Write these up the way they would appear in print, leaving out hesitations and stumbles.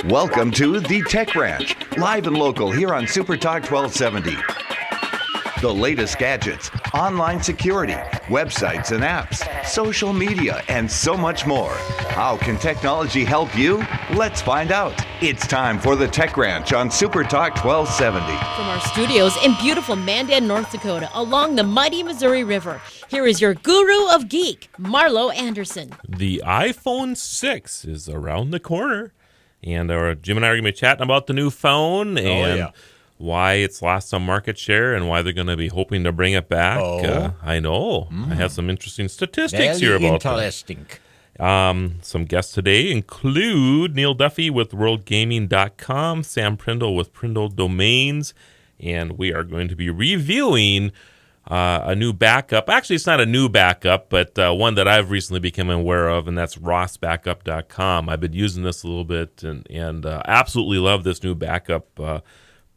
Welcome to The Tech Ranch, live and local here on Super Talk 1270. The latest gadgets, online security, websites and apps, social media, and so much more. How can technology help you? Let's find out. It's time for The Tech Ranch on Super Talk 1270. From our studios in beautiful Mandan, North Dakota, along the mighty Missouri River, here is your guru of geek, Marlo Anderson. The iPhone 6 is around the corner, and Jim and I are going to be chatting about the new phone and why it's lost some market share and why they're going to be hoping to bring it back. I know. I have some interesting statistics here about interesting. that. Some guests today include Neil Duffy with WorldGaming.com, Sam Prindle with Prindle Domains, and we are going to be reviewing a new backup. Actually, it's not a new backup, but one that I've recently become aware of, and that's rossbackup.com. I've been using this a little bit and absolutely love this new backup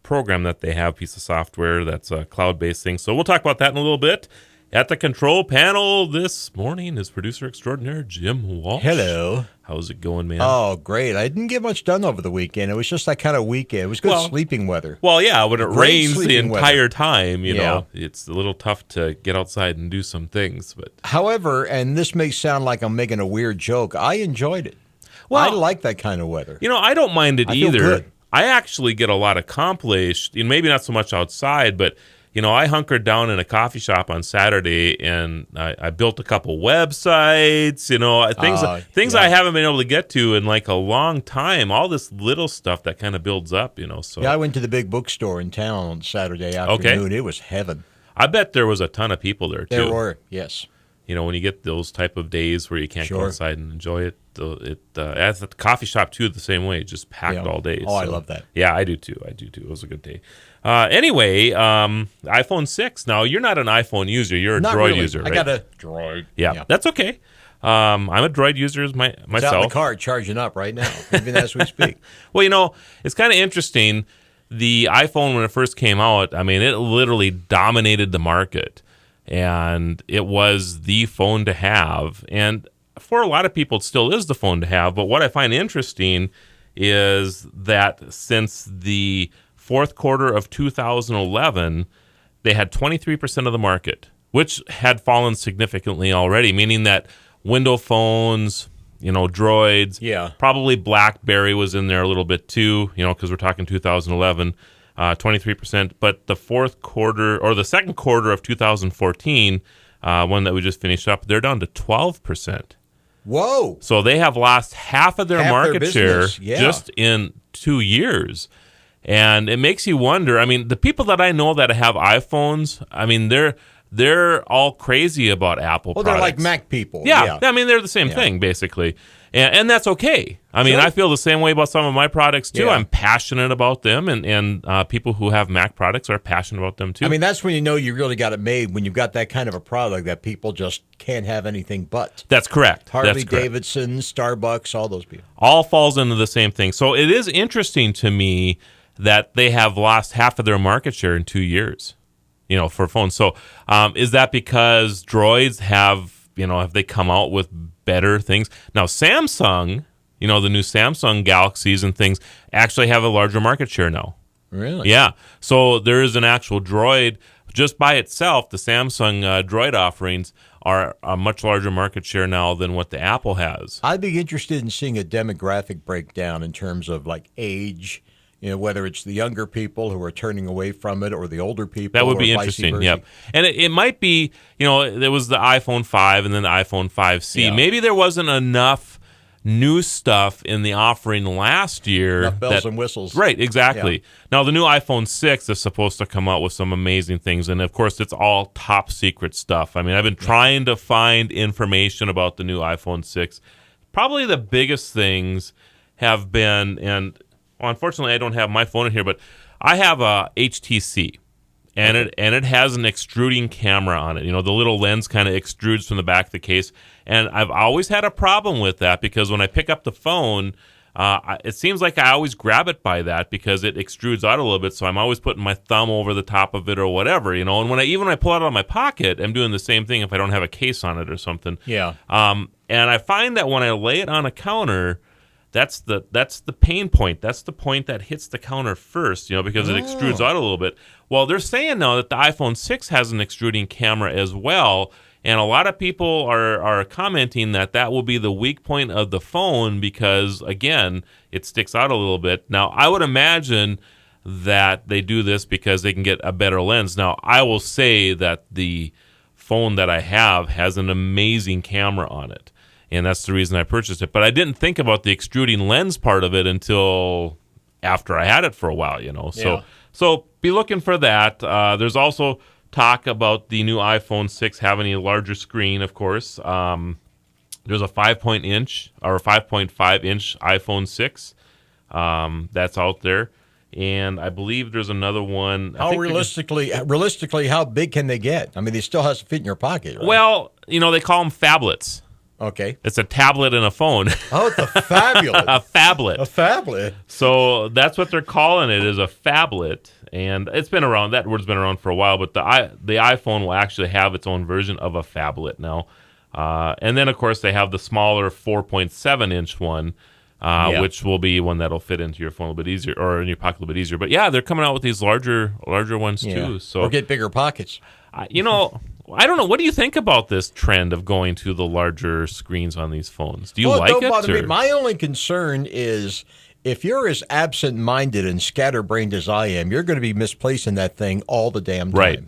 program that they have, piece of software that's a cloud-based thing. So we'll talk about that in a little bit. At the control panel this morning is producer extraordinaire Jim Walsh. Hello. How's it going, man? Oh, great. I didn't get much done over the weekend. It was just that kind of weekend. It was good sleeping weather. Well, yeah, when it rains the entire weather. time, you know, it's a little tough to get outside and do some things. But however, and this may sound like I'm making a weird joke, I enjoyed it. Well, I like that kind of weather. You know, I don't mind it either. Feel good. I actually get a lot accomplished, maybe not so much outside, but you know, I hunkered down in a coffee shop on Saturday, and I built a couple websites, you know, things I haven't been able to get to in like a long time. All this little stuff that kind of builds up, you know. So yeah, I went to the big bookstore in town on Saturday afternoon. Okay. It was heaven. I bet there was a ton of people there, too. There were, yes. You know, when you get those type of days where you can't go outside and enjoy it, at the coffee shop, too, the same way, just packed all day. Oh, so, I love that. Yeah, I do, too. It was a good day. Anyway, iPhone 6. Now, you're not an iPhone user. You're a Droid user, right? I got a Droid. Yeah, that's okay. I'm a Droid user myself. It's out in the car charging up right now, even as we speak. Well, you know, it's kind of interesting. The iPhone, when it first came out, I mean, it literally dominated the market. And it was the phone to have. And for a lot of people, it still is the phone to have. But what I find interesting is that since the fourth quarter of 2011, they had 23% of the market, which had fallen significantly already, meaning that Windows phones, you know, Droids, probably BlackBerry was in there a little bit too, you know, because we're talking 2011. 23%, but the fourth quarter or the second quarter of 2014, one that we just finished up, they're down to 12%. Whoa! So they have lost half of their market share just in 2 years. And it makes you wonder, I mean, the people that I know that have iPhones, I mean, they're all crazy about Apple products. They're like Mac people. Yeah. I mean, they're the same thing, basically. And that's okay. I mean, I feel the same way about some of my products, too. I'm passionate about them, and people who have Mac products are passionate about them, too. I mean, that's when you know you really got it made, when you've got that kind of a product that people just can't have anything but. That's correct. Harley-Davidson, Starbucks, all those people. All falls into the same thing. So it is interesting to me that they have lost half of their market share in 2 years, you know, for phones. So is that because Droids have they come out with better things? Now, Samsung, you know, the new Samsung Galaxies and things actually have a larger market share now. Really? Yeah. So there is an actual Droid. Just by itself, the Samsung Droid offerings are a much larger market share now than what the Apple has. I'd be interested in seeing a demographic breakdown in terms of like age, you know, whether it's the younger people who are turning away from it or the older people. That would be interesting, yep. And it might be, you know, there was the iPhone 5 and then the iPhone 5C. Yeah. Maybe there wasn't enough new stuff in the offering last year. Enough bells and whistles. Right, exactly. Yeah. Now, the new iPhone 6 is supposed to come out with some amazing things, and of course, it's all top secret stuff. I mean, I've been trying to find information about the new iPhone 6. Probably the biggest things have been, and unfortunately, I don't have my phone in here, but I have a HTC, and it has an extruding camera on it. You know, the little lens kind of extrudes from the back of the case, and I've always had a problem with that because when I pick up the phone, it seems like I always grab it by that because it extrudes out a little bit, so I'm always putting my thumb over the top of it or whatever, you know. And when I pull it out of my pocket, I'm doing the same thing if I don't have a case on it or something. Yeah. And I find that when I lay it on a counter, that's the pain point. That's the point that hits the counter first, because it extrudes out a little bit. Well, they're saying now that the iPhone 6 has an extruding camera as well, and a lot of people are commenting that will be the weak point of the phone because, again, it sticks out a little bit. Now, I would imagine that they do this because they can get a better lens. Now, I will say that the phone that I have has an amazing camera on it, and that's the reason I purchased it. But I didn't think about the extruding lens part of it until after I had it for a while, So be looking for that. There's also talk about the new iPhone 6 having a larger screen, of course. There's a 5.5-inch iPhone 6 that's out there. And I believe there's another one. How realistically, how big can they get? I mean, they still has to fit in your pocket, right? Well, they call them phablets. Okay. It's a tablet and a phone. Oh, it's a fabulous. A phablet. A phablet. So that's what they're calling it, is a phablet. And it's been around. That word's been around for a while. But the iPhone will actually have its own version of a phablet now. And then, of course, they have the smaller 4.7-inch one. Which will be one that'll fit into your phone a little bit easier, or in your pocket a little bit easier. But yeah, they're coming out with these larger ones too. So or get bigger pockets. I don't know. What do you think about this trend of going to the larger screens on these phones? Do you like it? Don't bother me. My only concern is if you're as absent-minded and scatterbrained as I am, you're going to be misplacing that thing all the damn time. Right.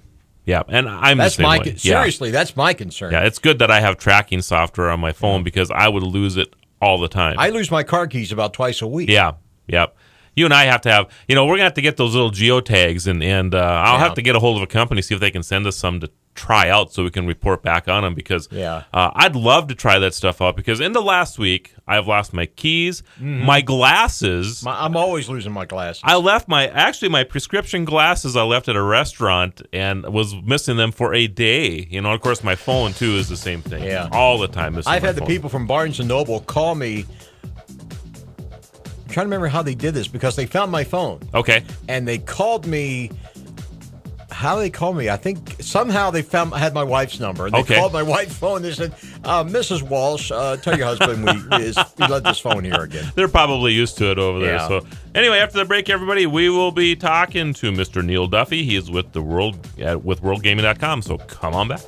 Yeah, and I'm the same way. Seriously, that's my concern. Yeah, it's good that I have tracking software on my phone because I would lose it all the time. I lose my car keys about twice a week. Yeah, yep. You and I have to have, we're going to have to get those little geotags, and I'll have to get a hold of a company, see if they can send us some to try out so we can report back on them because I'd love to try that stuff out because in the last week, I've lost my keys, my glasses. I'm always losing my glasses. I left my prescription glasses I left at a restaurant and was missing them for a day. Of course, my phone, too, is the same thing. Yeah. All the time missing I've my had phone. the people from Barnes & Noble call me. I'm trying to remember how they did this because they found my phone. Okay. And they called me. How they called me? I think somehow they had my wife's number. And they called my wife's phone. They said, Mrs. Walsh, tell your husband we let this phone here again. They're probably used to it over there. Yeah. So anyway, after the break, everybody, we will be talking to Mr. Neil Duffy. He is with with WorldGaming.com. So come on back.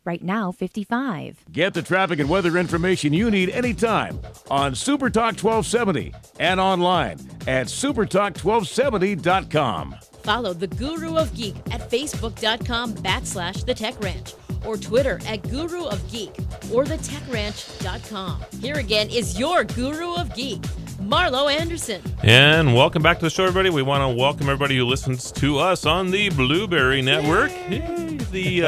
Right now, 55. Get the traffic and weather information you need anytime on Supertalk 1270 and online at supertalk1270.com. Follow the Guru of Geek at facebook.com/The Tech Ranch or Twitter at Guru of Geek or thetechranch.com. Here again is your Guru of Geek, Marlo Anderson. And welcome back to the show, everybody. We want to welcome everybody who listens to us on the Blueberry Network, the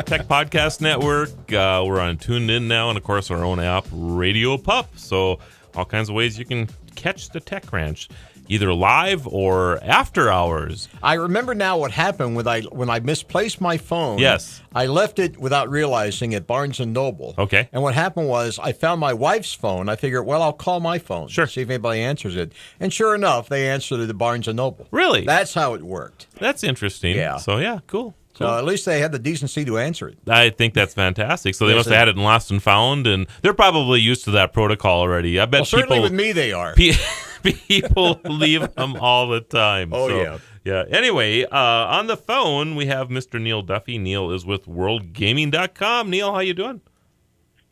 Tech Podcast Network. We're on TuneIn now, and of course our own app, Radio Pup. So all kinds of ways you can catch the Tech Ranch, either live or after hours. I remember now what happened when I misplaced my phone. Yes. I left it without realizing at Barnes & Noble. Okay. And what happened was I found my wife's phone. I figured, well, I'll call my phone. Sure. See if anybody answers it. And sure enough, they answered it at Barnes & Noble. Really? That's how it worked. That's interesting. Yeah. So, yeah, cool. So at least they had the decency to answer it. I think that's fantastic. So they must have had it in Lost and Found, and they're probably used to that protocol already. I bet certainly with me they are. People leave them all the time. Oh, so, yeah. Yeah. Anyway, on the phone, we have Mr. Neil Duffy. Neil is with WorldGaming.com. Neil, how you doing?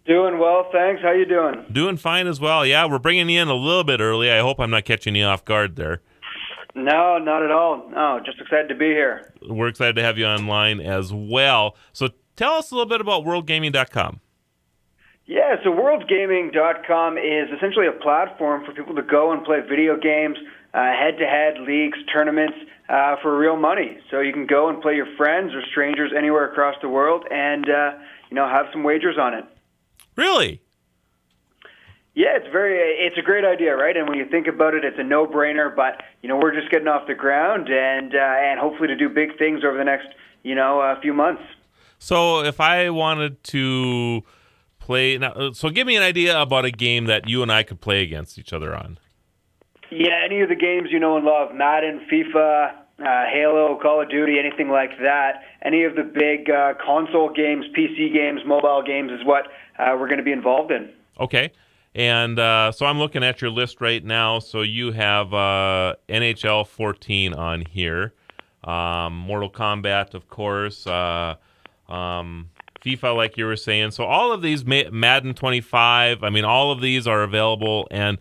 Doing well, thanks. How you doing? Doing fine as well. Yeah, we're bringing you in a little bit early. I hope I'm not catching you off guard there. No, not at all. No, just excited to be here. We're excited to have you online as well. So tell us a little bit about WorldGaming.com. Yeah, so WorldGaming.com is essentially a platform for people to go and play video games, head-to-head leagues, tournaments for real money. So you can go and play your friends or strangers anywhere across the world and have some wagers on it. Really? Yeah, it's a great idea, right? And when you think about it, it's a no-brainer. But we're just getting off the ground, and hopefully to do big things over the next few months. So if I wanted to play now, so give me an idea about a game that you and I could play against each other on. Yeah, any of the games you know and love, Madden, FIFA, Halo, Call of Duty, anything like that. Any of the big console games, PC games, mobile games is what we're going to be involved in. Okay. And so I'm looking at your list right now. So you have NHL 14 on here, Mortal Kombat, of course, FIFA, like you were saying. So all of these, Madden 25, I mean, all of these are available. And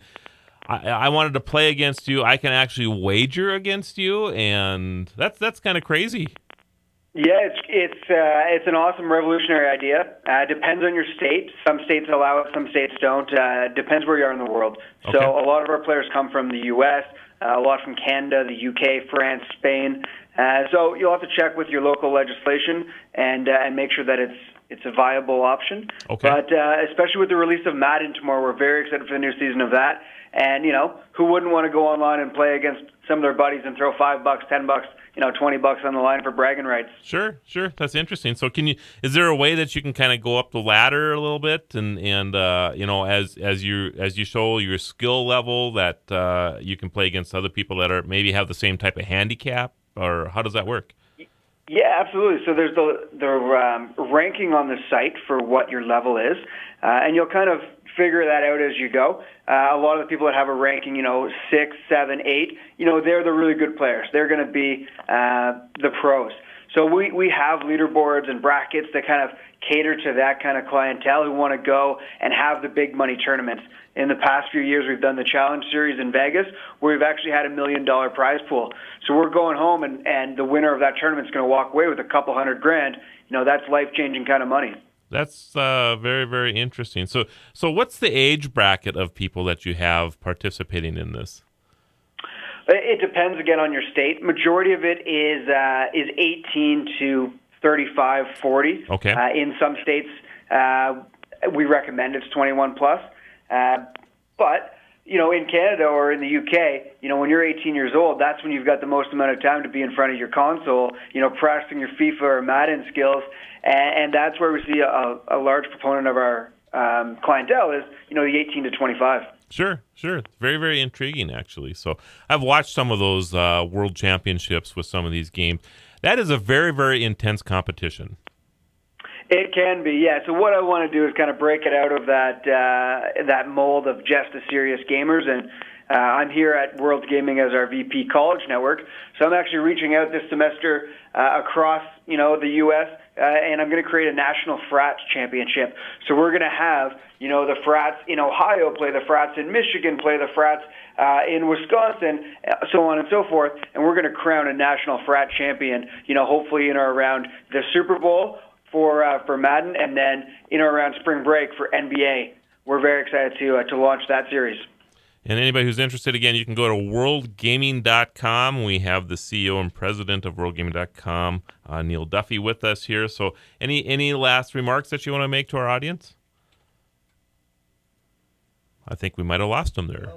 I wanted to play against you. I can actually wager against you, and that's kind of crazy. Yeah, it's an awesome revolutionary idea. Depends on your state. Some states allow it, some states don't. Depends where you are in the world. Okay. So a lot of our players come from the U.S., a lot from Canada, the UK, France, Spain. So you'll have to check with your local legislation and make sure that it's a viable option. Okay. But especially with the release of Madden tomorrow, we're very excited for the new season of that. And who wouldn't want to go online and play against some of their buddies and throw $5, $10, $20 on the line for bragging rights? Sure. That's interesting. So is there a way that you can kind of go up the ladder a little bit and as you show your skill level that you can play against other people that are maybe have the same type of handicap, or how does that work? Yeah, absolutely. So there's the ranking on the site for what your level is, and you'll kind of figure that out as you go. A lot of the people that have a ranking, 6, 7, 8, they're the really good players. They're going to be the pros. So we have leaderboards and brackets that kind of cater to that kind of clientele who want to go and have the big money tournaments. In the past few years, we've done the Challenge Series in Vegas, where we've actually had $1 million prize pool. So we're going home, and the winner of that tournament is going to walk away with a couple $100,000. That's life-changing kind of money. That's very, very interesting. So what's the age bracket of people that you have participating in this? It depends, again, on your state. Majority of it is 18 to 35, 40. Okay. In some states, we recommend it's 21 plus. But, in Canada or in the UK, when you're 18 years old, that's when you've got the most amount of time to be in front of your console, practicing your FIFA or Madden skills. And that's where we see a large proponent of our clientele is, the 18 to 25. Sure. Very, very intriguing, actually. So I've watched some of those world championships with some of these games. That is a very, very intense competition. It can be, yeah. So what I want to do is kind of break it out of that mold of just the serious gamers. And I'm here at World Gaming as our VP College Network. So I'm actually reaching out this semester across, the U.S., and I'm going to create a national frats championship. So we're going to have, the frats in Ohio play the frats in Michigan, play the frats in Wisconsin, so on and so forth. And we're going to crown a national frat champion, hopefully in or around the Super Bowl for Madden, and then in or around spring break for NBA. We're very excited to launch that series. And anybody who's interested, again, you can go to worldgaming.com. We have the CEO and president of worldgaming.com, Neil Duffy, with us here. So any last remarks that you want to make to our audience? I think we might have lost him there.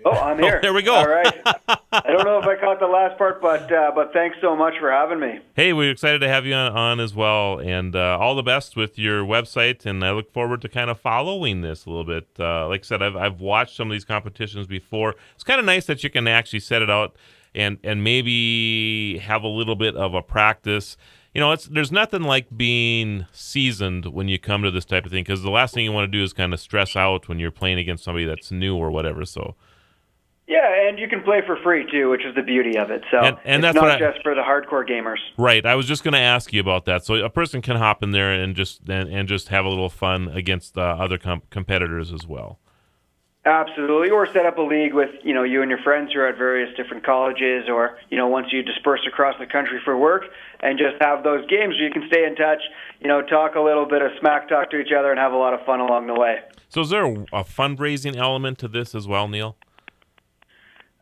Oh, I'm here. Oh, there we go. All right. I don't know if I caught the last part, but thanks so much for having me. Hey, we're excited to have you on as well, and all the best with your website, and I look forward to kind of following this a little bit. Like I said, I've watched some of these competitions before. It's kind of nice that you can actually set it out and maybe have a little bit of a practice. There's nothing like being seasoned when you come to this type of thing, because the last thing you want to do is kind of stress out when you're playing against somebody that's new or whatever, so... Yeah, and you can play for free too, which is the beauty of it. So and it's that's not just for the hardcore gamers. Right. I was just going to ask you about that. So a person can hop in there and just have a little fun against other competitors as well. Absolutely, or set up a league with you and your friends who are at various different colleges, or once you disperse across the country for work, and just have those games. You can stay in touch, talk a little bit of smack talk to each other, and have a lot of fun along the way. So is there a fundraising element to this as well, Neil?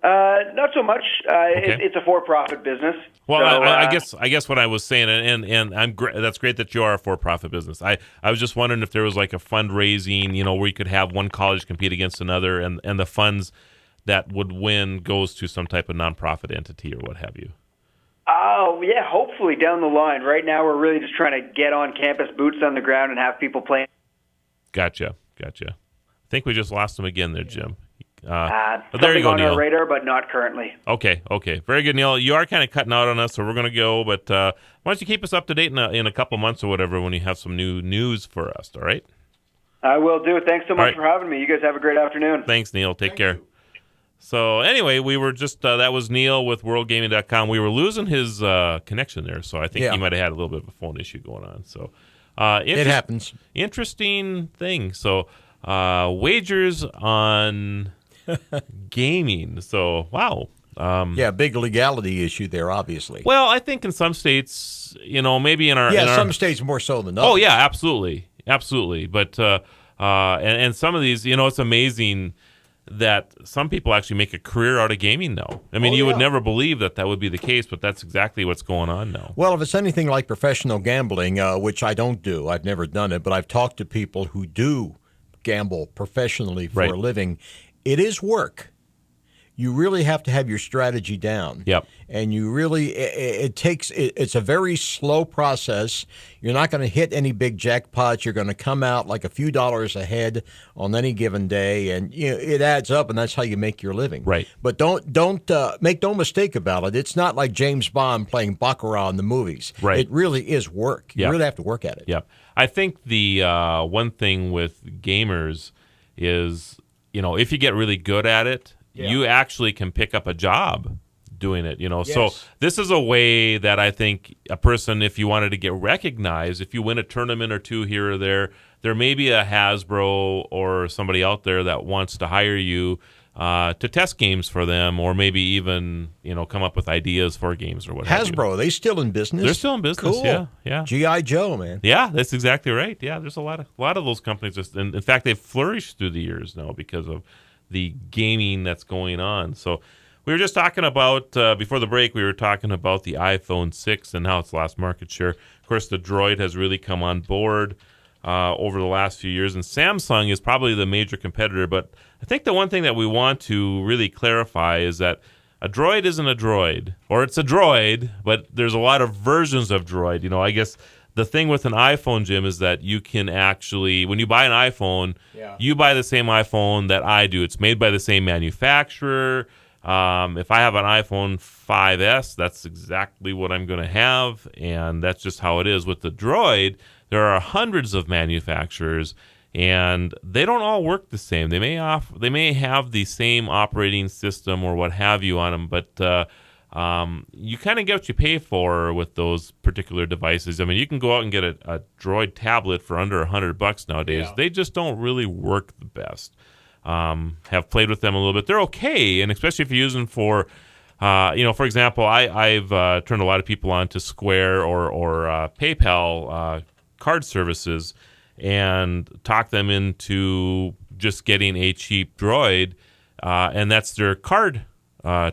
Not so much. Okay. It's a for-profit business. Well, so, I guess what I was saying, and that's great that you are a for-profit business. I was just wondering if there was like a fundraising, where you could have one college compete against another, and the funds that would win goes to some type of nonprofit entity or what have you. Oh, yeah, hopefully down the line. Right now we're really just trying to get on campus, boots on the ground, and have people play. Gotcha. I think we just lost him again there, Jim. There you go, on Neil. Our radar, but not currently. Okay. Very good, Neil. You are kind of cutting out on us, so we're going to go. But why don't you keep us up to date in a couple months or whatever when you have some new news for us, all right? I will do. Thanks so much right. for having me. You guys have a great afternoon. Thanks, Neil. Take care. So anyway, we were just that was Neil with WorldGaming.com. We were losing his connection there, so I think he might have had a little bit of a phone issue going on. So it happens. Interesting thing. So wagers on gaming. So wow. Big legality issue there, obviously. Well, I think in some states, maybe in our some states more so than others. Oh yeah, absolutely. But and some of these, it's amazing that some people actually make a career out of gaming now. I mean, you would never believe that would be the case, but that's exactly what's going on now. Well, if it's anything like professional gambling, which I don't do, I've never done it, but I've talked to people who do gamble professionally for a living. It is work. You really have to have your strategy down. Yep. And you really, it's a very slow process. You're not going to hit any big jackpots. You're going to come out like a few dollars ahead on any given day, and it adds up, and that's how you make your living. Right. But don't make no mistake about it. It's not like James Bond playing Baccarat in the movies. Right. It really is work. You really have to work at it. Yep. I think the one thing with gamers is, if you get really good at it, you actually can pick up a job doing it, So this is a way that I think a person, if you wanted to get recognized, if you win a tournament or two here or there may be a Hasbro or somebody out there that wants to hire you to test games for them, or maybe even, come up with ideas for games or what have you. Hasbro, are they still in business? They're still in business, cool. yeah. G.I. Joe, man. Yeah, that's exactly right. Yeah, there's a lot of those companies. In fact, they've flourished through the years now because of the gaming that's going on. So we were just talking about, before the break, we were talking about the iPhone 6 and how it's lost market share. Of course, the Droid has really come on board over the last few years, and Samsung is probably the major competitor. But I think the one thing that we want to really clarify is that a Droid isn't a Droid, or it's a Droid, but there's a lot of versions of Droid. I guess the thing with an iPhone, Jim, is that you can actually, when you buy an iPhone, you buy the same iPhone that I do. It's made by the same manufacturer. If I have an iPhone 5S, that's exactly what I'm going to have, and that's just how it is. With the Droid, there are hundreds of manufacturers, and they don't all work the same. They may have the same operating system or what have you on them, but you kind of get what you pay for with those particular devices. I mean, you can go out and get a Droid tablet for under $100 nowadays. They just don't really work the best. Have played with them a little bit. They're okay, and especially if you're using for, for example, I've turned a lot of people on to Square or PayPal card services and talked them into just getting a cheap Droid, and that's their card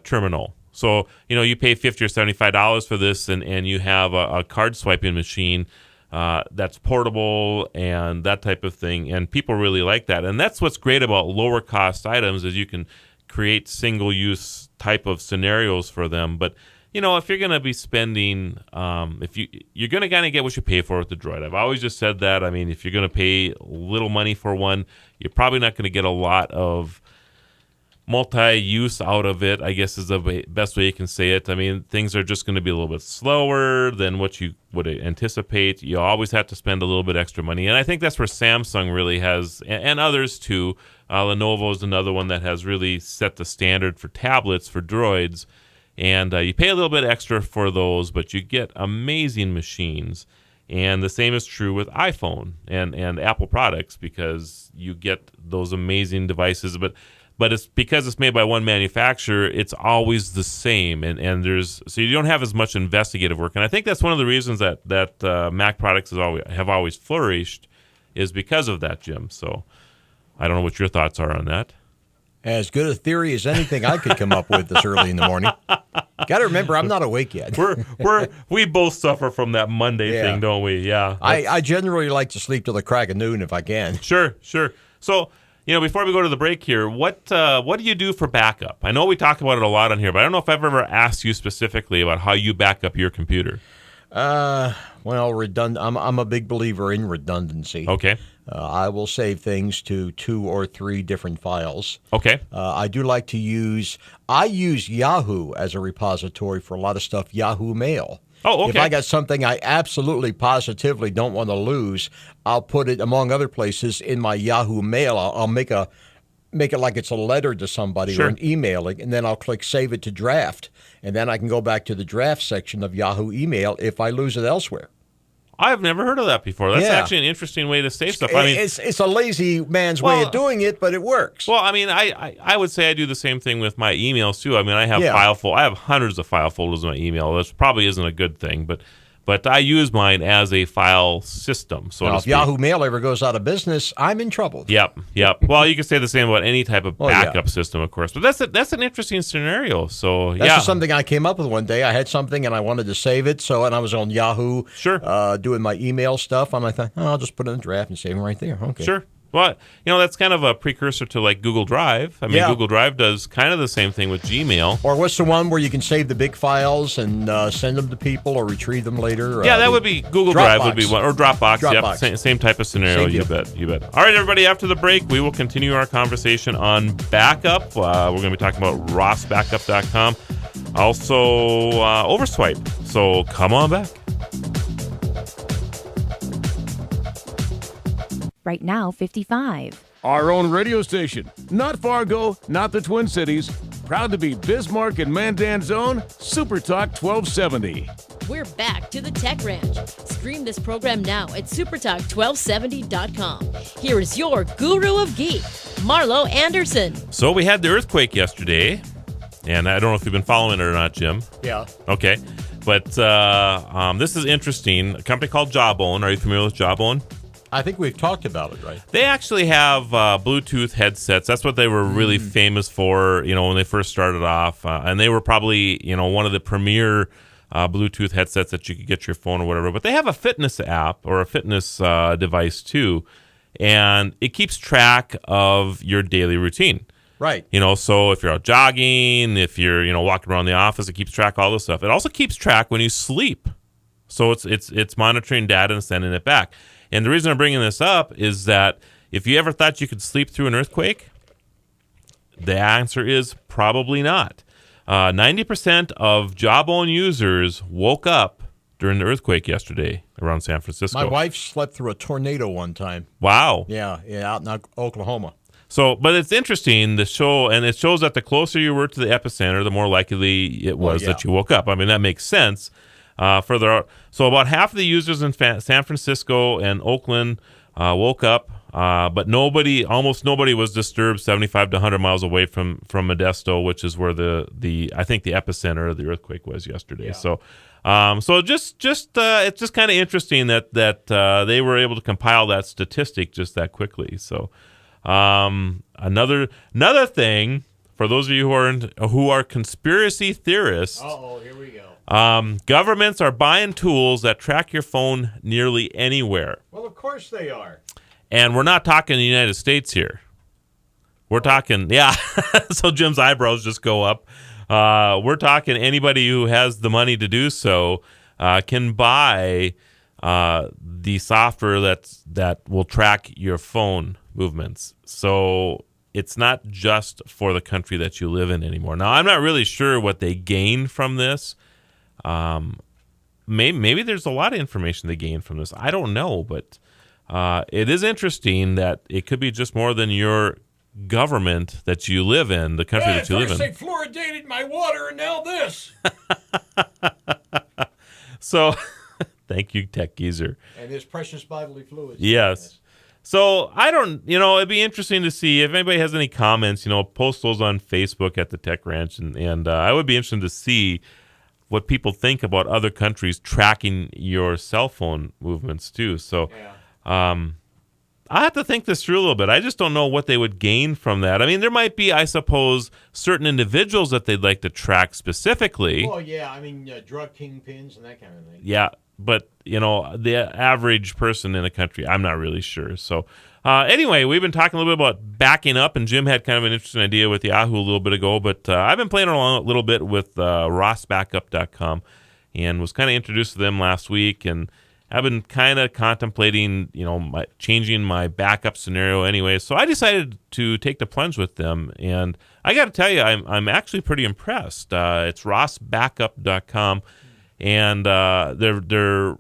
terminal. So, you pay $50 or $75 for this, and you have a card swiping machine that's portable and that type of thing, and people really like that. And that's what's great about lower cost items, is you can create single use type of scenarios for them. But if you're going to be spending, if you're going to kind of get what you pay for with the Droid. I've always just said that. I mean, if you're going to pay little money for one, you're probably not going to get a lot of multi-use out of it, I guess is the best way you can say it. I mean, things are just going to be a little bit slower than what you would anticipate. You always have to spend a little bit extra money. And I think that's where Samsung really has, and others too. Lenovo is another one that has really set the standard for tablets, for Droids. And you pay a little bit extra for those, but you get amazing machines. And the same is true with iPhone and Apple products, because you get those amazing devices. But it's because it's made by one manufacturer, it's always the same, and so you don't have as much investigative work. And I think that's one of the reasons that Mac products have always flourished, is because of that, Jim. So I don't know what your thoughts are on that. As good a theory as anything I could come up with this early in the morning. Got to remember, I'm not awake yet. We both suffer from that Monday thing, don't we? Yeah. I generally like to sleep till the crack of noon if I can. Sure. So, before we go to the break here, what do you do for backup? I know we talk about it a lot on here, but I don't know if I've ever asked you specifically about how you back up your computer. I'm a big believer in redundancy. Okay. I will save things to 2 or 3 different files. Okay. I do like to use Yahoo as a repository for a lot of stuff, Yahoo Mail. Oh, okay. If I got something I absolutely positively don't want to lose, I'll put it, among other places, in my Yahoo Mail. I'll make it like it's a letter to somebody Sure. or an email, and then I'll click Save It to Draft, and then I can go back to the draft section of Yahoo email if I lose it elsewhere. I've never heard of that before. That's Yeah. actually an interesting way to save stuff. I mean, It's a lazy man's way of doing it, but it works. well, I mean, I would say I do the same thing with my emails too. I mean, I have Yeah. I have hundreds of file folders in my email. That probably isn't a good thing, but I use mine as a file system. So Now, to if speak. Yahoo Mail ever goes out of business, I'm in trouble. Yep. Well, you can say the same about any type of Well, yeah. backup system, of course. But that's an interesting scenario. So That's yeah, just something I came up with one day. I had something and I wanted to save it, and I was on Yahoo, Sure. doing my email stuff, and I thought, I'll just put it in the draft and save it right there. Okay. sure. Well, that's kind of a precursor to like Google Drive. I mean, Yeah. Google Drive does kind of the same thing with Gmail. Or what's the one where you can save the big files and send them to people or retrieve them later? Yeah, that would be Google Drive would be Dropbox. one, or Dropbox. Dropbox. Yep, same type of scenario. Same You deal. bet, you bet. All right, everybody. After the break, we will continue our conversation on backup. We're going to be talking about rossbackup.com, also Overswipe. So come on back. Right now, 55. Our own radio station. Not Fargo, not the Twin Cities. Proud to be Bismarck and Mandan's own Super Talk 1270. We're back to the Tech Ranch. Stream this program now at supertalk1270.com. Here is your guru of geek, Marlo Anderson. So we had the earthquake yesterday, and I don't know if you've been following it or not, Jim. Yeah. Okay, but this is interesting. A company called Jawbone. Are you familiar with Jawbone? I think we've talked about it, right? They actually have Bluetooth headsets. That's what they were really famous for, when they first started off. And they were probably, one of the premier Bluetooth headsets that you could get your phone or whatever. But they have a fitness app or a fitness device too, and it keeps track of your daily routine. Right. So if you're out jogging, if you're, walking around the office, it keeps track of all this stuff. It also keeps track when you sleep. So it's monitoring data and sending it back. And the reason I'm bringing this up is that if you ever thought you could sleep through an earthquake, the answer is probably not. 90% of Jawbone users woke up during the earthquake yesterday around San Francisco. My wife slept through a tornado one time. Wow. Yeah, out in Oklahoma. So, but it's interesting, the show, and it shows that the closer you were to the epicenter, the more likely it was that you woke up. I mean, that makes sense. Further out, so about half of the users in San Francisco and Oakland woke up, but almost nobody was disturbed 75 to 100 miles away from Modesto, which is where I think the epicenter of the earthquake was yesterday. Yeah. So it's just kind of interesting that they were able to compile that statistic just that quickly. So another thing for those of you who are conspiracy theorists. Uh-oh, here we go. Governments are buying tools that track your phone nearly anywhere. Well, of course they are. And we're not talking the United States here. We're talking, yeah. So Jim's eyebrows just go up. We're talking anybody who has the money to do so can buy the software that will track your phone movements. So it's not just for the country that you live in anymore. Now, I'm not really sure what they gain from this. Maybe there's a lot of information they gain from this. I don't know, but it is interesting that it could be just more than your government that you live in, the country that you live in. They fluoridated my water, and now this. So, thank you, Tech Geezer. And this precious bodily fluids. Yes. So, I don't, it'd be interesting to see if anybody has any comments, post those on Facebook at the Tech Ranch. And I would be interested to see what people think about other countries tracking your cell phone movements too. So I have to think this through a little bit. I just don't know what they would gain from that. I mean, there might be, I suppose, certain individuals that they'd like to track specifically. Well, yeah, I mean, drug kingpins and that kind of thing. Yeah, but, the average person in a country, I'm not really sure. So anyway, we've been talking a little bit about backing up, and Jim had kind of an interesting idea with Yahoo a little bit ago, but I've been playing along a little bit with rossbackup.com and was kind of introduced to them last week, and I've been kind of contemplating, changing my backup scenario anyway. So I decided to take the plunge with them, and I got to tell you, I'm actually pretty impressed. It's rossbackup.com, and they're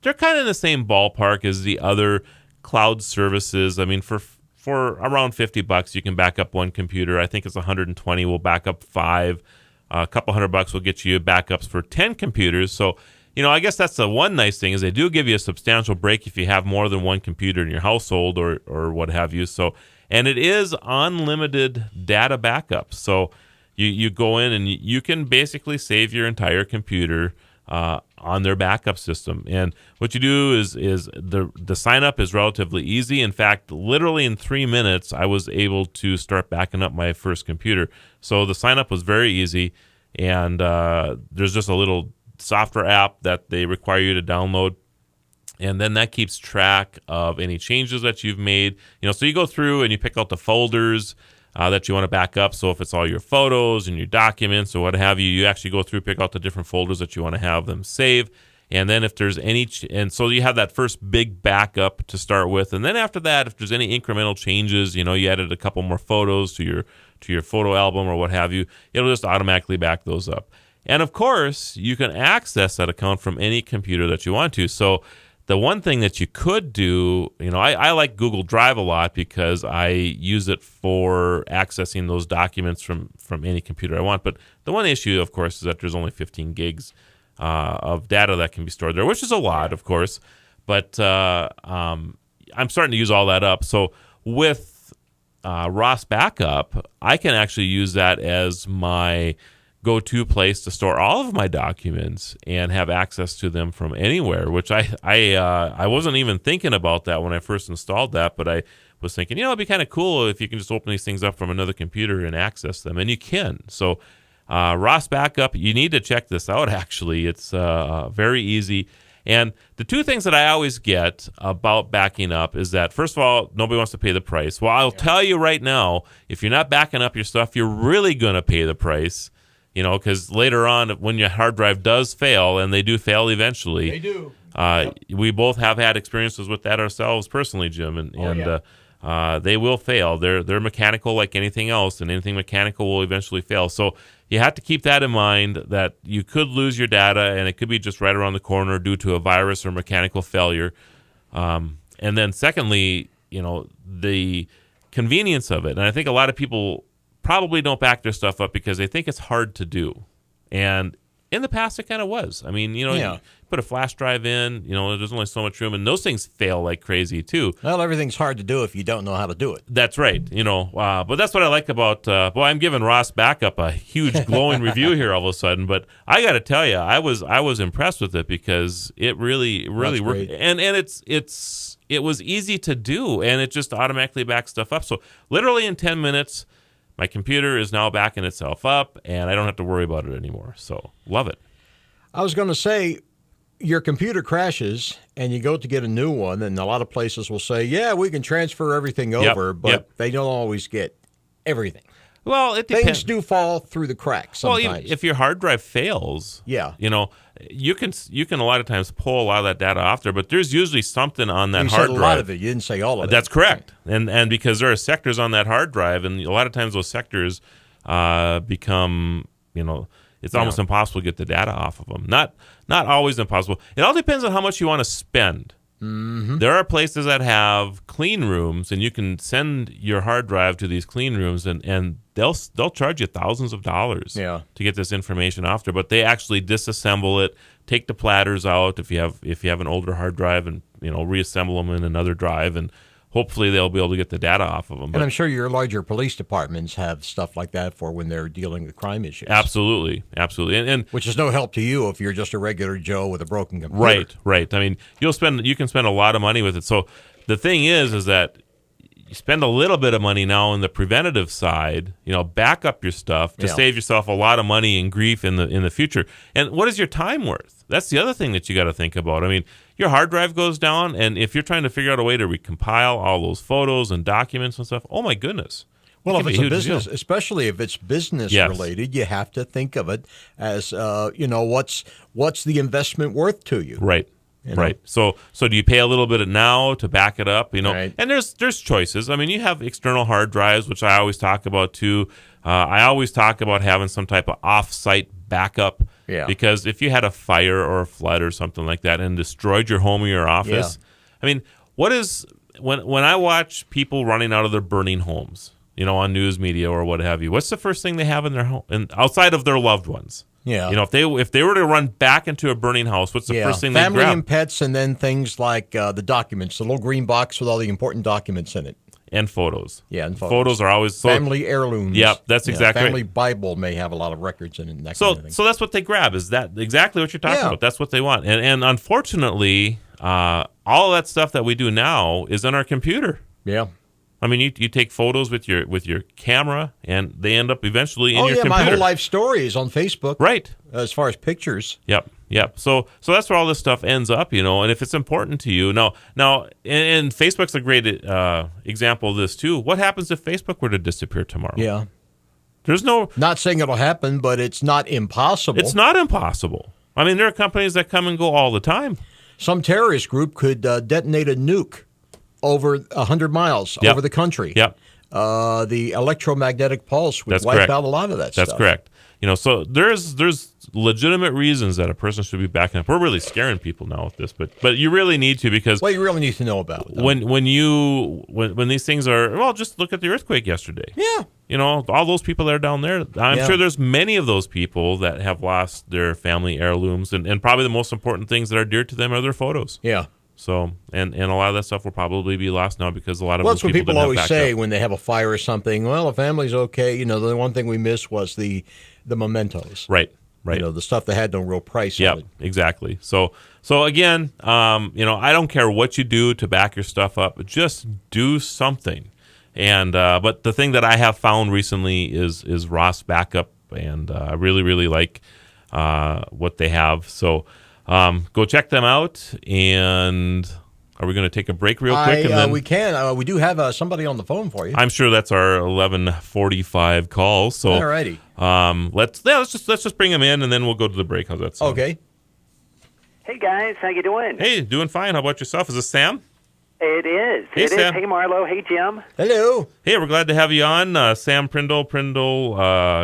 kind of in the same ballpark as the other cloud services. I mean, for around $50, you can back up one computer. I think it's 120 will back up 5. A couple $100 will get you backups for 10 computers. So, I guess that's the one nice thing is they do give you a substantial break if you have more than one computer in your household or what have you. So, and it is unlimited data backup. So you go in and you can basically save your entire computer on their backup system. And what you do is the sign up is relatively easy. In fact, literally in 3 minutes, I was able to start backing up my first computer. So the sign up was very easy. And there's just a little software app that they require you to download. And then that keeps track of any changes that you've made. So you go through and you pick out the folders that you want to back up. So if it's all your photos and your documents or what have you, you actually go through, pick out the different folders that you want to have them save. And then if there's any, and so you have that first big backup to start with. And then after that, if there's any incremental changes, you added a couple more photos to your photo album or what have you, it'll just automatically back those up. And of course, you can access that account from any computer that you want to. So the one thing that you could do, I like Google Drive a lot because I use it for accessing those documents from any computer I want. But the one issue, of course, is that there's only 15 gigs of data that can be stored there, which is a lot, of course. But I'm starting to use all that up. So with ROS Backup, I can actually use that as my go-to place to store all of my documents and have access to them from anywhere, which I wasn't even thinking about that when I first installed that, but I was thinking, it'd be kind of cool if you can just open these things up from another computer and access them, and you can. So ROS Backup, you need to check this out, actually. It's very easy. And the two things that I always get about backing up is that, first of all, nobody wants to pay the price. Well, I'll tell you right now, if you're not backing up your stuff, you're really going to pay the price. Because later on, when your hard drive does fail, and they do fail eventually. They do. We both have had experiences with that ourselves personally, Jim, and they will fail. They're mechanical like anything else, and anything mechanical will eventually fail. So you have to keep that in mind, that you could lose your data, and it could be just right around the corner due to a virus or mechanical failure. And then secondly, the convenience of it. And I think a lot of people probably don't back their stuff up because they think it's hard to do. And in the past, it kind of was. I mean, you put a flash drive in, there's only so much room, and those things fail like crazy too. Well, everything's hard to do if you don't know how to do it. That's right. But that's what I like about, I'm giving ROS Backup a huge glowing review here all of a sudden, but I got to tell you, I was impressed with it because it really worked. And it was easy to do, and it just automatically backs stuff up. So literally in 10 minutes, my computer is now backing itself up, and I don't have to worry about it anymore. So, love it. I was going to say, your computer crashes, and you go to get a new one, and a lot of places will say, we can transfer everything over, but they don't always get everything. Well, it depends. Things do fall through the cracks sometimes. Well, if your hard drive fails, you can a lot of times pull a lot of that data off there, but there's usually something on that hard drive. You said a lot of it. You didn't say all of it. That's correct. And because there are sectors on that hard drive, and a lot of times those sectors become, it's almost impossible to get the data off of them. Not always impossible. It all depends on how much you want to spend. Mm-hmm. There are places that have clean rooms, and you can send your hard drive to these clean rooms, and they'll charge you thousands of dollars to get this information off there. But they actually disassemble it, take the platters out if you have an older hard drive, and reassemble them in another drive, and hopefully they'll be able to get the data off of them. And I'm sure your larger police departments have stuff like that for when they're dealing with crime issues. Absolutely. And which is no help to you if you're just a regular Joe with a broken computer. Right. I mean, you can spend a lot of money with it. So the thing is that you spend a little bit of money now on the preventative side, back up your stuff to save yourself a lot of money and grief in the future. And what is your time worth? That's the other thing that you got to think about. I mean, your hard drive goes down, and if you're trying to figure out a way to recompile all those photos and documents and stuff, oh my goodness. Well, if it's a business, especially if it's business related, you have to think of it as, what's the investment worth to you? Right. Right. So do you pay a little bit now to back it up? Right. And there's choices. I mean, you have external hard drives, which I always talk about too. I always talk about having some type of off-site backup Yeah. Because if you had a fire or a flood or something like that and destroyed your home or your office, I mean, what is when I watch people running out of their burning homes, on news media or what have you, what's the first thing they have in their home and outside of their loved ones? Yeah. If they were to run back into a burning house, what's the first thing they grab? Family and pets, and then things like the documents, the little green box with all the important documents in it. And photos. Yeah, and photos are always family heirlooms. Yep, that's exactly Family right. Bible may have a lot of records in it. And that so kind of thing. so that's what they grab. Is that exactly what you're talking about? That's what they want. And unfortunately, all of that stuff that we do now is on our computer. Yeah. I mean, you take photos with your camera, and they end up eventually in your computer. My whole life story is on Facebook. Right. As far as pictures. Yep. So that's where all this stuff ends up, and if it's important to you. Now, and Facebook's a great example of this, too. What happens if Facebook were to disappear tomorrow? Yeah. There's no... Not saying it'll happen, but it's not impossible. It's not impossible. I mean, there are companies that come and go all the time. Some terrorist group could detonate a nuke over 100 miles over the country. Yep. The electromagnetic pulse would wipe out a lot of that stuff. That's correct. So there's legitimate reasons that a person should be backing up. We're really scaring people now with this, but you really need to, because you really need to know about it. When these things are, just look at the earthquake yesterday. Yeah. All those people that are down there, I'm sure there's many of those people that have lost their family heirlooms, and probably the most important things that are dear to them are their photos. Yeah. So, and a lot of that stuff will probably be lost now because a lot of that's what people always say up. when they have a fire or something. Well, the family's okay. The one thing we missed was the mementos. Right. The stuff that had no real price. Yeah, on it. exactly. So again, I don't care what you do to back your stuff up, but just do something. And but the thing that I have found recently is Ross Backup, and I really, really like what they have. So go check them out. And are we going to take a break real quick? And then we can. We do have somebody on the phone for you. I'm sure that's our 11:45 call. So alrighty. Let's just bring him in, and then we'll go to the break. How's that sound? Okay. Hey guys, how you doing? Hey, doing fine. How about yourself? Is this Sam? It is. Hey, Sam. Hey Marlo. Hey Jim. Hello. Hey, we're glad to have you on. Sam Prindle,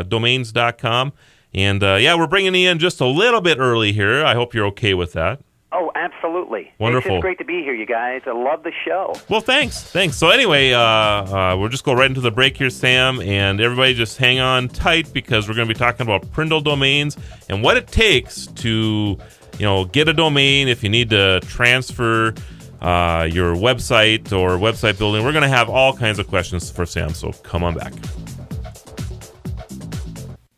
domains.com. And we're bringing you in just a little bit early here. I hope you're okay with that. Oh, absolutely. Wonderful. It's just great to be here, you guys. I love the show. Well, thanks. So anyway, we'll just go right into the break here, Sam, and everybody just hang on tight, because we're going to be talking about Prindle domains and what it takes to, get a domain if you need to transfer your website or website building. We're going to have all kinds of questions for Sam, so come on back.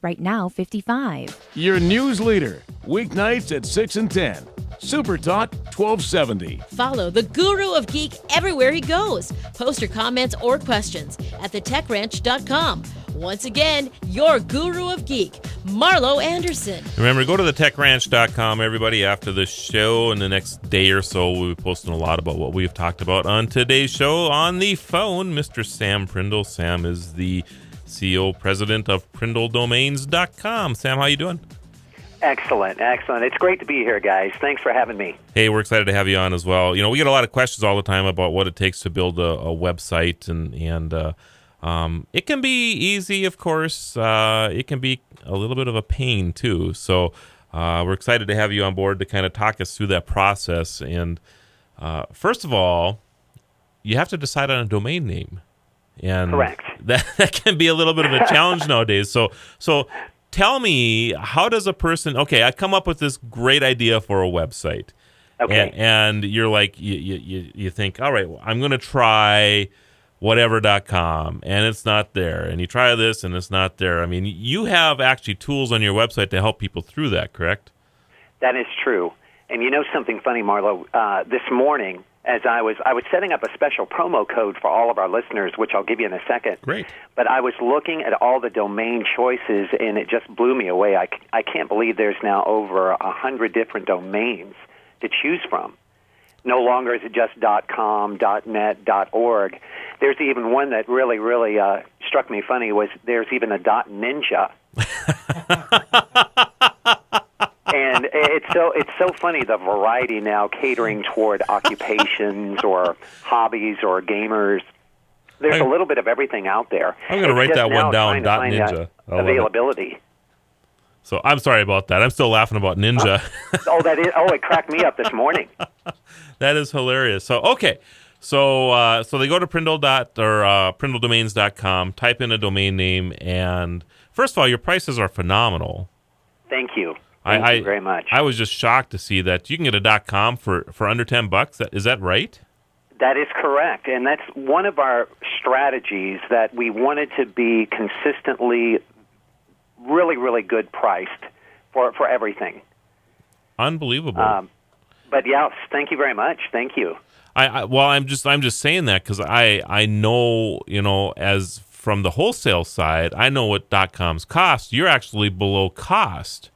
Right now, 55. Your news leader, weeknights at 6 and 10. Super Talk 1270. Follow the Guru of Geek everywhere he goes. Post your comments or questions at thetechranch.com. Once again, your Guru of Geek, Marlo Anderson. Remember, go to thetechranch.com, everybody. After the show, in the next day or so, we'll be posting a lot about what we've talked about on today's show. On the phone, Mr. Sam Prindle. Sam is the CEO, president of PrindleDomains.com. Sam, how you doing? Excellent. It's great to be here, guys. Thanks for having me. Hey, we're excited to have you on as well. We get a lot of questions all the time about what it takes to build a website, and it can be easy, of course. It can be a little bit of a pain, too. So we're excited to have you on board to kind of talk us through that process. And first of all, you have to decide on a domain name. And correct. That can be a little bit of a challenge nowadays. So tell me, how does a person? Okay, I come up with this great idea for a website. Okay. And you're like, you think, all right, well, I'm going to try whatever.com, and it's not there. And you try this, and it's not there. I mean, you have actually tools on your website to help people through that, correct? That is true. And you know something funny, Marlo? This morning, as I was setting up a special promo code for all of our listeners, which I'll give you in a second. Great. But I was looking at all the domain choices, and it just blew me away. I can't believe there's now over 100 different domains to choose from. No longer is it just .com, .net, .org. There's even one that really, really struck me funny was there's even a .ninja. And it's so funny, the variety now catering toward occupations or hobbies or gamers. There's a little bit of everything out there. I'm going to write that one down, .ninja. .ninja. Availability. So I'm sorry about that. I'm still laughing about Ninja. It cracked me up this morning. That is hilarious. So, okay. So they go to prindledomains.com, type in a domain name, and first of all, your prices are phenomenal. Thank you. Thank you very much. I was just shocked to see that you can get a .com for under $10. Is that right? That is correct, and that's one of our strategies, that we wanted to be consistently really, really good priced for everything. Unbelievable. But yeah, thank you very much. Thank you. I'm just saying that because I know, as from the wholesale side, I know what .coms cost. You're actually below cost.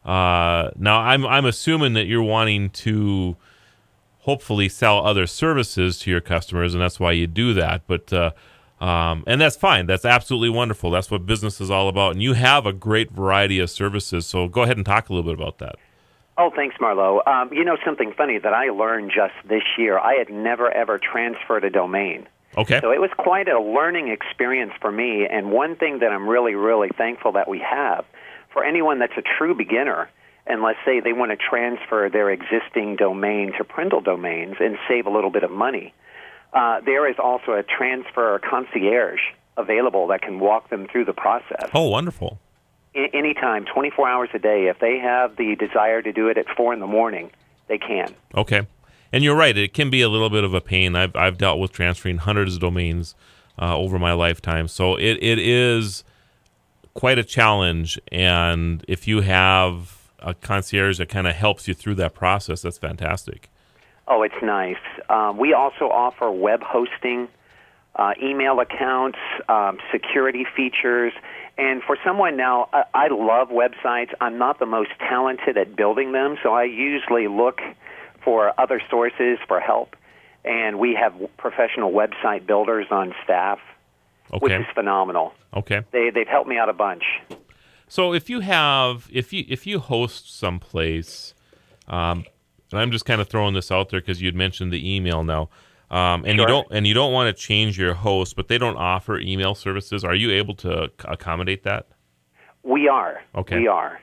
Now I'm assuming that you're wanting to hopefully sell other services to your customers, and that's why you do that. But and that's fine. That's absolutely wonderful. That's what business is all about. And you have a great variety of services. So go ahead and talk a little bit about that. Oh, thanks, Marlo. Something funny that I learned just this year, I had never, ever transferred a domain. Okay. So it was quite a learning experience for me. And one thing that I'm really, really thankful that we have, for anyone that's a true beginner, and let's say they want to transfer their existing domain to Prindle Domains and save a little bit of money, there is also a transfer concierge available that can walk them through the process. Oh, wonderful. Anytime, 24 hours a day. If they have the desire to do it at 4 in the morning, they can. Okay. And you're right. It can be a little bit of a pain. I've dealt with transferring hundreds of domains over my lifetime. So it is quite a challenge. And if you have a concierge that kind of helps you through that process, that's fantastic. Oh, it's nice. We also offer web hosting, email accounts, security features. And for someone now, I love websites. I'm not the most talented at building them, so I usually look for other sources for help. And we have professional website builders on staff, which is phenomenal. Okay. They've helped me out a bunch. So if you host someplace, and I'm just kind of throwing this out there because you'd mentioned the email now, and sure. you don't want to change your host, but they don't offer email services. Are you able to accommodate that? We are. Okay. We are.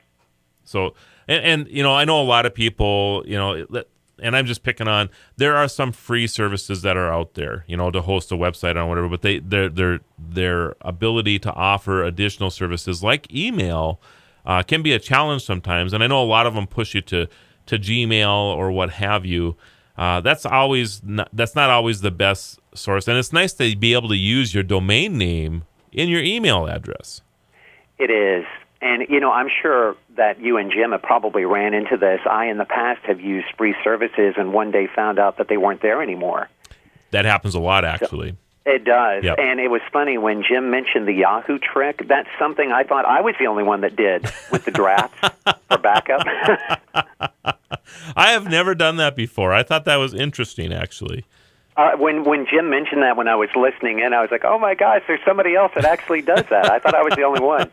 So and I know a lot of people, and I'm just picking on, there are some free services that are out there, to host a website on whatever, but their ability to offer additional services like email can be a challenge sometimes. And I know a lot of them push you to Gmail or what have you. That's not always the best source. And it's nice to be able to use your domain name in your email address. It is. And, I'm sure that you and Jim have probably ran into this. I, in the past, have used free services and one day found out that they weren't there anymore. That happens a lot, actually. It does. Yep. And it was funny when Jim mentioned the Yahoo trick. That's something I thought I was the only one that did with the drafts for backup. I have never done that before. I thought that was interesting, actually. When Jim mentioned that when I was listening in, I was like, oh, my gosh, there's somebody else that actually does that. I thought I was the only one.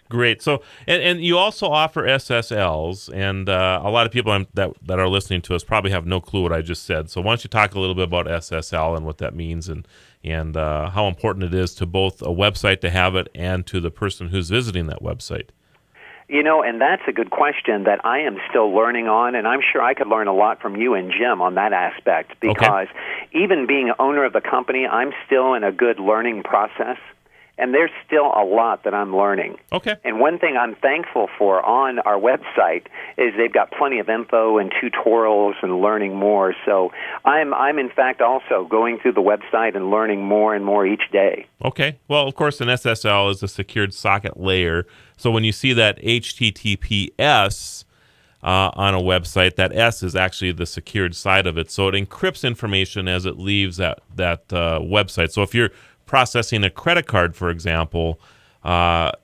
Great. So, and you also offer SSLs, and a lot of people that are listening to us probably have no clue what I just said. So why don't you talk a little bit about SSL and what that means and how important it is to both a website to have it and to the person who's visiting that website? And that's a good question that I am still learning on, and I'm sure I could learn a lot from you and Jim on that aspect because even being owner of the company, I'm still in a good learning process, and there's still a lot that I'm learning. Okay. And one thing I'm thankful for on our website is they've got plenty of info and tutorials and learning more. So I'm in fact also going through the website and learning more and more each day. Okay. Well, of course, an SSL is a secured socket layer. So when you see that HTTPS on a website, that S is actually the secured side of it. So it encrypts information as it leaves that website. So if you're processing a credit card, for example,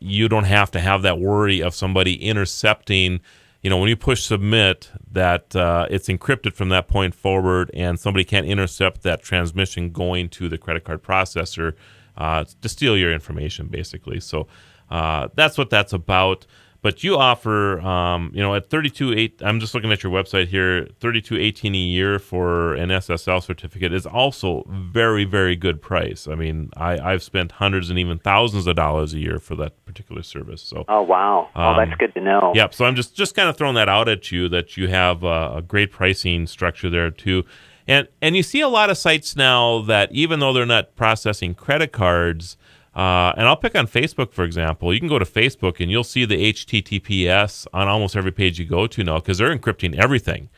you don't have to have that worry of somebody intercepting. When you push submit, that it's encrypted from that point forward, and somebody can't intercept that transmission going to the credit card processor to steal your information, basically. So that's what that's about. But you offer, at $32.8. I'm just looking at your website here. $32.18 a year for an SSL certificate is also very, very good price. I mean, I've spent hundreds and even thousands of dollars a year for that particular service. So, oh wow, that's good to know. Yep. So I'm just kind of throwing that out at you that you have a great pricing structure there too, and you see a lot of sites now that even though they're not processing credit cards. And I'll pick on Facebook, for example. You can go to Facebook and you'll see the HTTPS on almost every page you go to now because they're encrypting everything.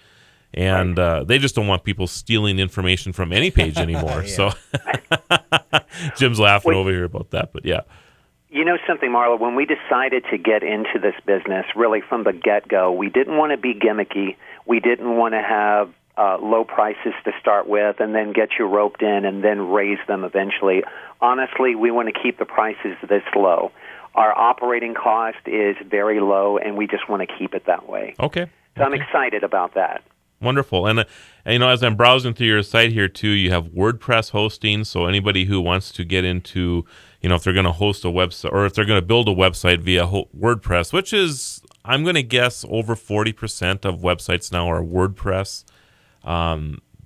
And they just don't want people stealing information from any page anymore. So Jim's laughing over here about that, but yeah. You know something, Marlo? When we decided to get into this business, really from the get-go, we didn't want to be gimmicky. We didn't want to have low prices to start with and then get you roped in and then raise them eventually. Honestly, we want to keep the prices this low. Our operating cost is very low, and we just want to keep it that way. Okay. So I'm excited about that. Wonderful. And as I'm browsing through your site here, too, you have WordPress hosting. So anybody who wants to get into, if they're going to host a website or if they're going to build a website via WordPress, which is, I'm going to guess, over 40% of websites now are WordPress.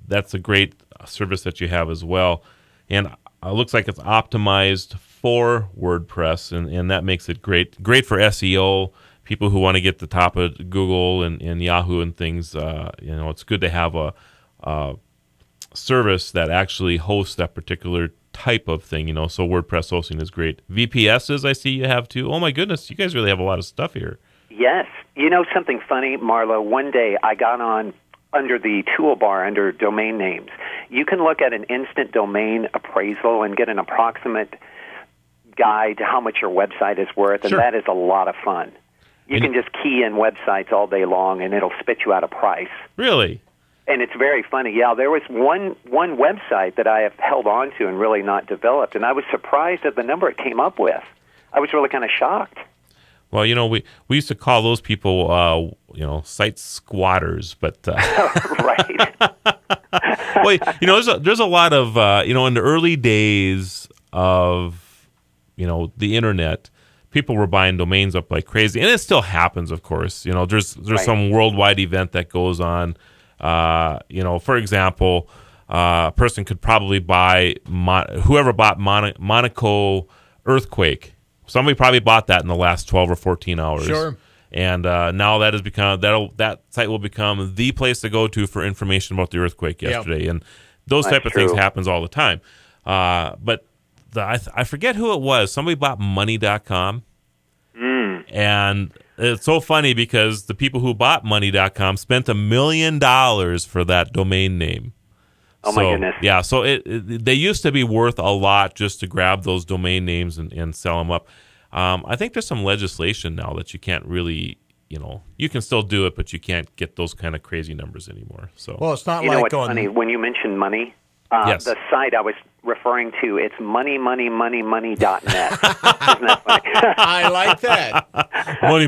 That's a great service that you have as well. And it looks like it's optimized for WordPress, and that makes it great for SEO, people who want to get the top of Google and Yahoo and things. It's good to have a service that actually hosts that particular type of thing, so WordPress hosting is great. VPSs, I see you have too. Oh my goodness, you guys really have a lot of stuff here. Yes. You know something funny, Marlo? One day I got on under the toolbar under domain names. You can look at an instant domain appraisal and get an approximate guide to how much your website is worth, and that is a lot of fun. You can just key in websites all day long, and it'll spit you out a price. Really? And it's very funny. Yeah, there was one website that I have held on to and really not developed, and I was surprised at the number it came up with. I was really kind of shocked. Well, we used to call those people, site squatters, but right. Well, there's a lot of in the early days of the internet, people were buying domains up like crazy, and it still happens, of course. There's right. Some worldwide event that goes on. For example, a person could probably buy whoever bought Monaco earthquake. Somebody probably bought that in the last 12 or 14 hours. Sure. And now that has become that site will become the place to go to for information about the earthquake yesterday. Yep. And those type of things happens all the time. But I forget who it was. Somebody bought money.com. And it's so funny because the people who bought money.com spent $1 million for that domain name. Oh, my goodness. Yeah, so they used to be worth a lot just to grab those domain names and sell them up. I think there's some legislation now that you can't really, you can still do it, but you can't get those kind of crazy numbers anymore. So, well, it's not like know what's funny? When you mentioned money, yes. The site I was referring to, it's money.net. Isn't that funny? I like that. Money,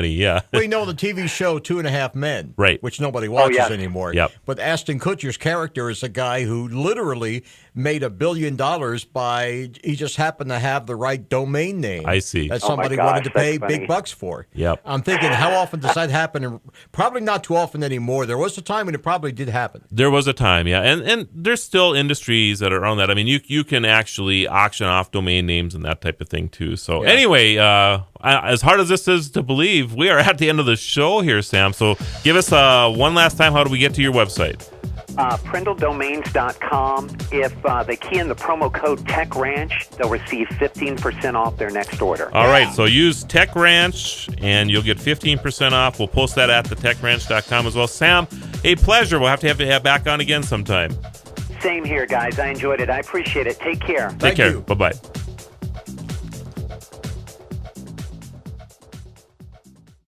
yeah. We know the TV show 2.5 Men, right? Which nobody watches anymore. Yep. But Ashton Kutcher's character is a guy who literally made $1 billion he just happened to have the right domain name. I see. That somebody wanted to pay big bucks for. Yep. I'm thinking, how often does that happen? Probably not too often anymore. There was a time when it probably did happen. There was a time, yeah. And there's still industries that are on that. I mean, you can actually auction off domain names and that type of thing too. So anyway, as hard as this is to believe, we are at the end of the show here, Sam. So give us one last time. How do we get to your website? PrindleDomains.com. If they key in the promo code TechRanch, they'll receive 15% off their next order. All right, so use TechRanch and you'll get 15% off. We'll post that at the TechRanch.com as well. Sam, a pleasure. We'll have to have you back on again sometime. Same here, guys. I enjoyed it. I appreciate it. Take care. Take care. Bye-bye.